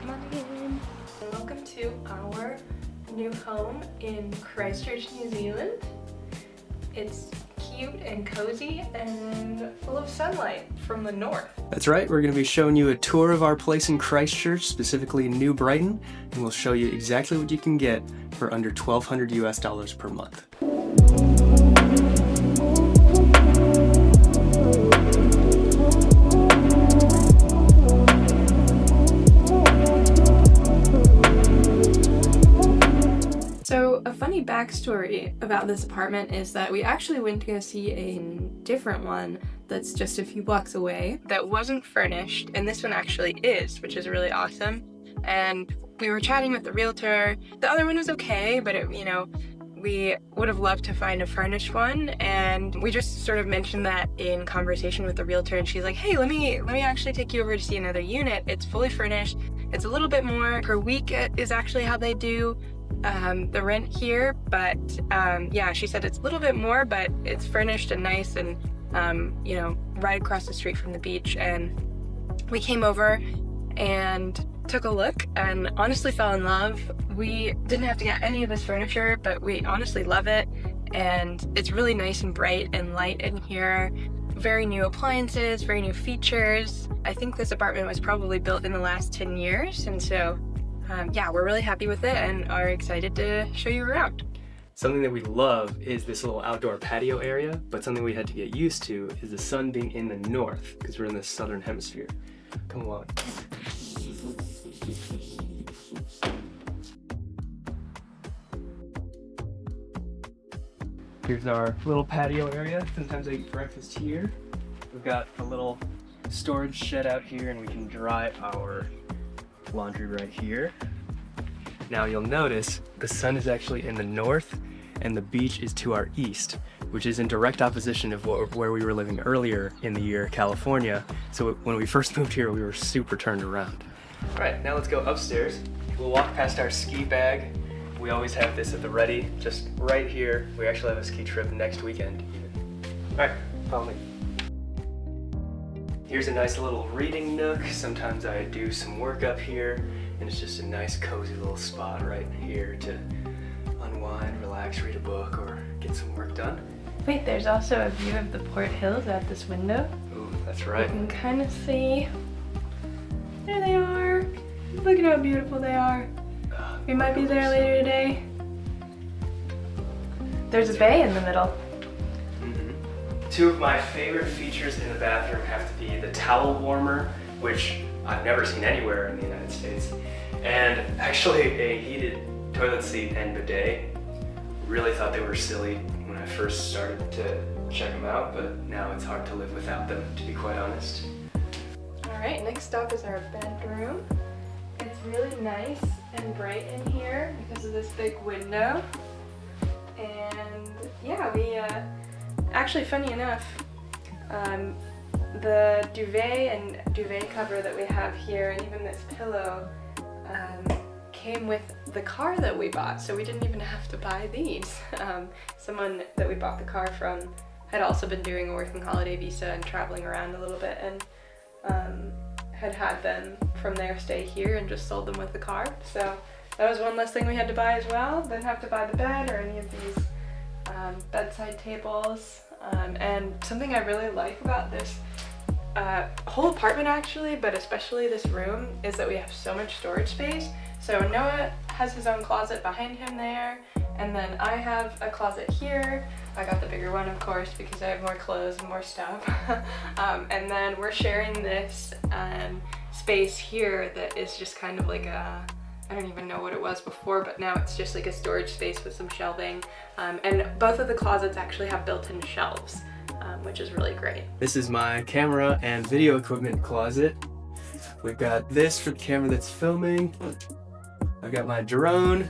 Come on in. Welcome to our new home in Christchurch, New Zealand. It's cute and cozy and full of sunlight from the north. That's right, we're going to be showing you a tour of our place in Christchurch, specifically New Brighton, and we'll show you exactly what you can get for under $1,200 US per month. So a funny backstory about this apartment is that we actually went to go see a different one that's just a few blocks away that wasn't furnished, and this one actually is, which is really awesome. And we were chatting with the realtor. The other one was okay, but we would have loved to find a furnished one, and we just sort of mentioned that in conversation with the realtor, and she's like, hey, let me actually take you over to see another unit. It's fully furnished. It's a little bit more per week is actually how they do the rent here, but yeah, she said it's a little bit more, but it's furnished and nice and right across the street from the beach. And we came over and took a look and honestly fell in love. We didn't have to get any of this furniture, but we honestly love it, and it's really nice and bright and light in here. Very new appliances, very new features. I think this apartment was probably built in the last 10 years, and so yeah, we're really happy with it and are excited to show you around. Something that we love is this little outdoor patio area, but something we had to get used to is the sun being in the north, because we're in the southern hemisphere. Come along. Here's our little patio area. Sometimes I eat breakfast here. We've got a little storage shed out here, and we can dry our laundry right here. Now you'll notice the sun is actually in the north and the beach is to our east, which is in direct opposition of where we were living earlier in the year, California. So when we first moved here, we were super turned around. All right, now let's go upstairs. We'll walk past our ski bag. We always have this at the ready, just right here. We actually have a ski trip next weekend even. All right, follow me. Here's a nice little reading nook. Sometimes I do some work up here, and it's just a nice cozy little spot right here to unwind, relax, read a book, or get some work done. Wait, there's also a view of the Port Hills out this window. Ooh, that's right. You can kind of see. There they are. Look at how beautiful they are. We might be there later today. There's a bay in the middle. Two of my favorite features in the bathroom have to be the towel warmer, which I've never seen anywhere in the United States, and actually a heated toilet seat and bidet. Really thought they were silly when I first started to check them out, but now it's hard to live without them, to be quite honest. All right, next up is our bedroom. It's really nice and bright in here because of this big window. And yeah, we actually, funny enough, the duvet and duvet cover that we have here, and even this pillow, came with the car that we bought, so we didn't even have to buy these. Someone that we bought the car from had also been doing a working holiday visa and traveling around a little bit, and had them from their stay here and just sold them with the car. So that was one less thing we had to buy as well. Didn't have to buy the bed or any of these bedside tables. And something I really like about this whole apartment actually, but especially this room, is that we have so much storage space. So Noah has his own closet behind him there, and then I have a closet here. I got the bigger one, of course, because I have more clothes and more stuff. And then we're sharing this space here that is just kind of like a, I don't even know what it was before, but now it's just like a storage space with some shelving. And both of the closets actually have built-in shelves, which is really great. This is my camera and video equipment closet. We've got this for the camera that's filming. I've got my drone,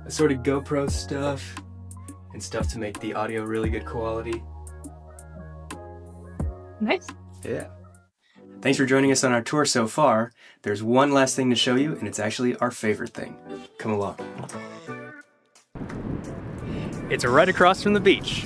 assorted GoPro stuff, and stuff to make the audio really good quality. Nice. Yeah. Thanks for joining us on our tour so far. There's one last thing to show you, and it's actually our favorite thing. Come along. It's right across from the beach.